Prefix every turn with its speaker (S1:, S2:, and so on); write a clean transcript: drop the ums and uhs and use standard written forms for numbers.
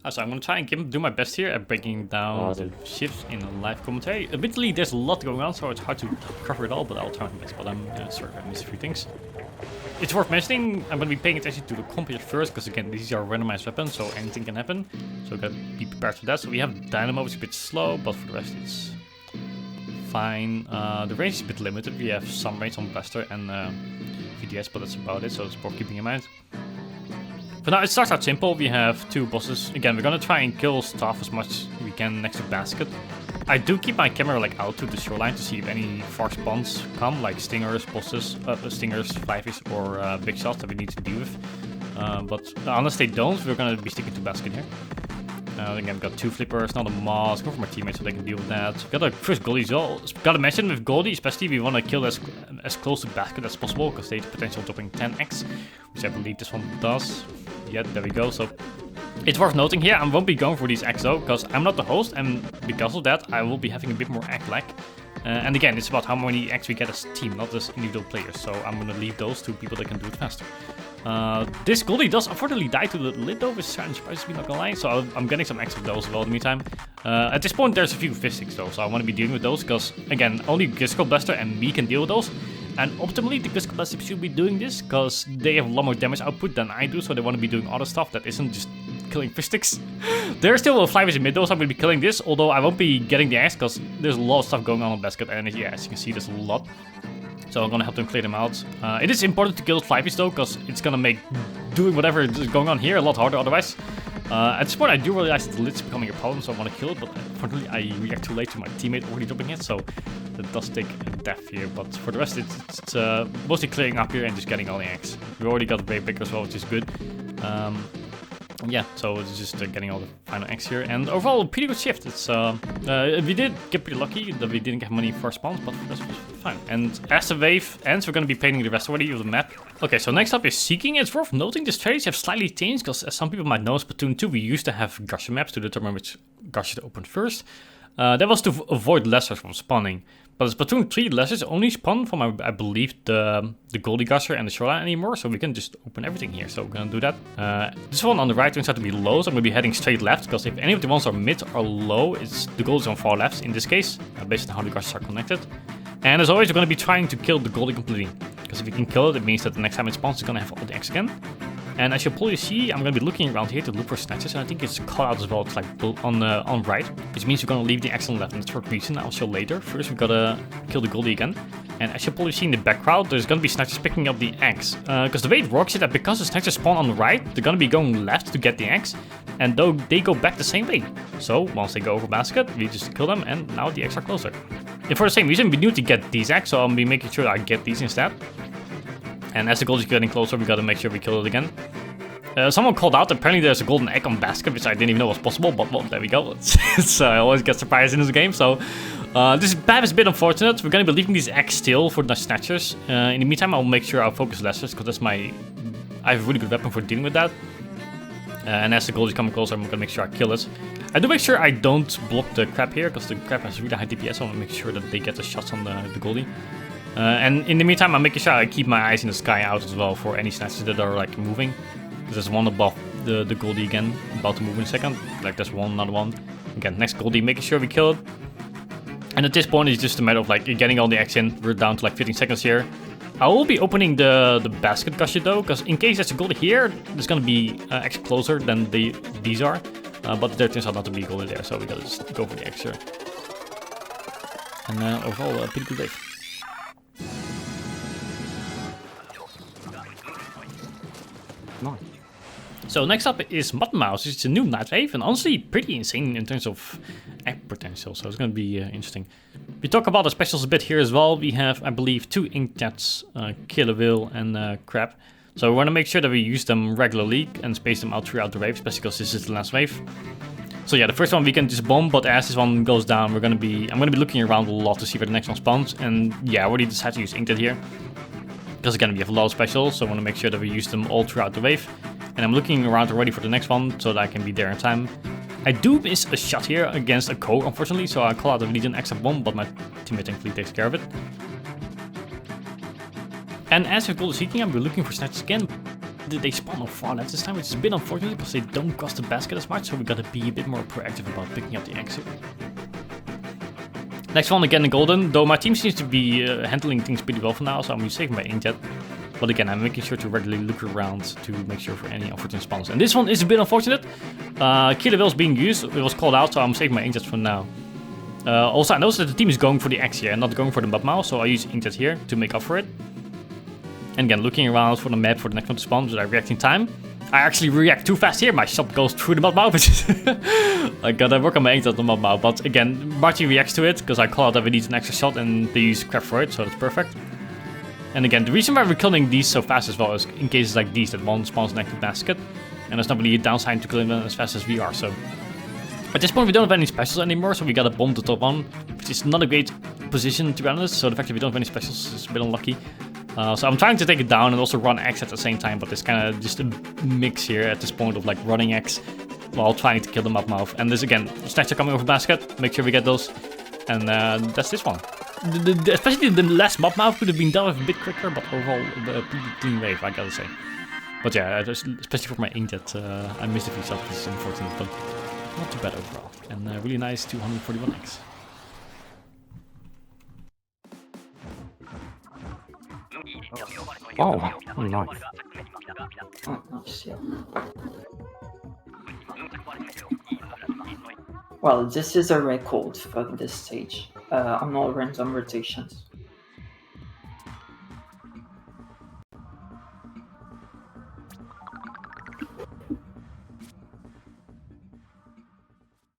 S1: So I'm gonna try and do my best here at breaking down the shifts in live commentary. Admittedly, there's a lot going on, so it's hard to cover it all, but I'll try my best. But I'm sorry if I missed a few things. It's worth mentioning, I'm gonna be paying attention to the comp here first, because again, these are randomized weapons, so anything can happen. So we gotta be prepared for that. So we have Dynamo, which is a bit slow, but for the rest it's fine. The range is a bit limited. We have some range on Blaster and VDS, but that's about it, so it's worth keeping in mind. For now, it starts out simple. We have 2 bosses. Again, we're gonna try and kill stuff as much as we can next to Basket. I do keep my camera like out to the shoreline to see if any far spawns come, like stingers, bosses, stingers, flivies, or big shots that we need to deal with. But unless they don't, we're gonna be sticking to Basket here. Again, we've got 2 flippers, not a moss. Go for my teammates so they can deal with that. Got a first Goldie as well. Gotta mention with Goldie, especially, we want to kill as close to Basket as possible, because they have the potential of dropping 10x, which I believe this one does. Yeah, there we go. So it's worth noting here, I won't be going for these X though, because I'm not the host, and because of that, I will be having a bit more X lag. And again, it's about how many X we get as a team, not as individual players. So I'm gonna leave those to people that can do it faster. This Goldie does unfortunately die to the lid though, which surprises me, not gonna lie. So I'm getting some X with those as well in the meantime. At this point, there's a few fish sticks though, so I want to be dealing with those, because again, only Grisco Blaster and me can deal with those. And optimally, the Grisco Blaster should be doing this, because they have a lot more damage output than I do, so they want to be doing other stuff that isn't just killing fish sticks. There's still a fly in mid though, so I'm going to be killing this, although I won't be getting the X, because there's a lot of stuff going on Basket, and yeah, as you can see, there's a lot. So I'm gonna help them clear them out. It is important to kill the flivies though, because it's gonna make doing whatever is going on here a lot harder otherwise. At this point I do realize that the lid's becoming a problem, so I want to kill it, but unfortunately I react too late to my teammate already dropping it, so that does take a death here. But for the rest it's mostly clearing up here and just getting all the eggs. We already got a very big as well, which is good. Yeah, so it's just getting all the final eggs here, and overall a pretty good shift. It's we did get pretty lucky that we didn't get many first spawns, but the rest was fine. And as the wave ends, we're going to be painting the rest already of the map. Okay, so next up is Seeking. It's worth noting the strategies have slightly changed, because as some people might know, in Splatoon 2 we used to have Gusher maps to determine which Gusher to open first. That was to avoid lessers from spawning. But in Splatoon 3, lessers only spawn from, I believe, the Goldie Gusher and the shoreline anymore, so we can just open everything here. So we're gonna do that. This one on the right turns out to be low, so I'm gonna be heading straight left, because if any of the ones are mid or low, it's the Goldie's on far left in this case, based on how the Gushers are connected. And as always, we're gonna be trying to kill the Goldie completely, because if we can kill it, it means that the next time it spawns, it's gonna have all the X again. And as you'll probably see, I'm going to be looking around here to look for snatches, and I think it's called out as well. It's like on right, which means we're going to leave the X on left, and that's for a reason I'll show later. First, we've got to kill the Goldie again. And as you'll probably see in the background, there's going to be snatches picking up the X. Because the way it works is that because the snatches spawn on the right, they're going to be going left to get the X, and though they go back the same way. So once they go over Basket, we just kill them, and now the X are closer. And for the same reason, we need to get these X, so I'll be making sure I get these instead. And as the Goldie is getting closer, we got to make sure we kill it again. Someone called out, apparently there's a golden egg on Basket, which I didn't even know was possible, but well, there we go. I always get surprised in this game, so this map is a bit unfortunate. We're going to be leaving these eggs still for the snatchers. In the meantime, I'll make sure I'll focus lessers, because that's I have a really good weapon for dealing with that. And as the Goldie is coming closer, I'm going to make sure I kill it. I do make sure I don't block the crab here, because the crab has really high DPS, so I want to make sure that they get the shots on the Goldie. And in the meantime, I'm making sure I keep my eyes in the sky out as well for any snatches that are like moving. There's one above the Goldie again, about to move in a second. Like there's one, another one. Again, next Goldie, making sure we kill it. And at this point, it's just a matter of like getting all the X in. We're down to like 15 seconds here. I will be opening the Basket Gusher though, because in case there's a Goldie here, there's gonna be X closer than these are. But there turns out not to be a Goldie there, so we gotta just go for the X here. And overall, a pretty good day. Nice. So next up is Mudmouths. It's a new night wave, and honestly pretty insane in terms of egg potential, so it's going to be interesting. We talk about the specials a bit here as well. We have, I believe, 2 ink jets, Killer Whale and Crab. So we want to make sure that we use them regularly and space them out throughout the wave, especially because this is the last wave. So yeah, the first one we can just bomb, but as this one goes down, I'm going to be looking around a lot to see where the next one spawns. And yeah, I already decided to use ink jet here, because again, we have a lot of specials, so I want to make sure that we use them all throughout the wave. And I'm looking around already for the next one, so that I can be there in time. I do miss a shot here against a co, unfortunately, so I call out that we need an extra bomb, but my teammate thankfully takes care of it. And as with Goldie Seeking, I'm looking for snatches again. they spawn on far left this time, which is a bit unfortunate because they don't cost the basket as much, so we gotta be a bit more proactive about picking up the eggs here. Next one again in golden, though my team seems to be handling things pretty well for now, so I'm saving my inkjet. But again, I'm making sure to regularly look around to make sure for any unfortunate spawns. And this one is a bit unfortunate. Killer whale is being used, it was called out, so I'm saving my inkjet for now. Also, I noticed that the team is going for the eggs here and not going for the mudmouth, so I use inkjet here to make up for it. And again, looking around for the map for the next one to spawn, so I react in time. I actually react too fast here, my shot goes through the mudmouth, which is... I gotta work on my inkjet on the mudmouth, but again, Marty reacts to it, because I call out that we need an extra shot and they use crap for it, so that's perfect. And again, the reason why we're killing these so fast as well is in cases like these that one spawns next to the basket. And there's not really a downside to killing them as fast as we are, so... At this point we don't have any specials anymore, so we gotta bomb the top one, which is not a great position to be honest, so the fact that we don't have any specials is a bit unlucky. So I'm trying to take it down and also run X at the same time, but it's kind of just a mix here at this point of like running X while trying to kill the mudmouth. And this again, stacks are coming over basket, make sure we get those, and that's this one. Especially the last mudmouth could have been done with a bit quicker, but overall a pretty clean wave, I gotta say. But yeah, especially for my inkjet, I missed a few shots, which is unfortunate, but not too bad overall. And really nice 241x.
S2: Oh, nice.
S3: Oh, nice, yeah. Well, this is a record for this stage on all random rotations.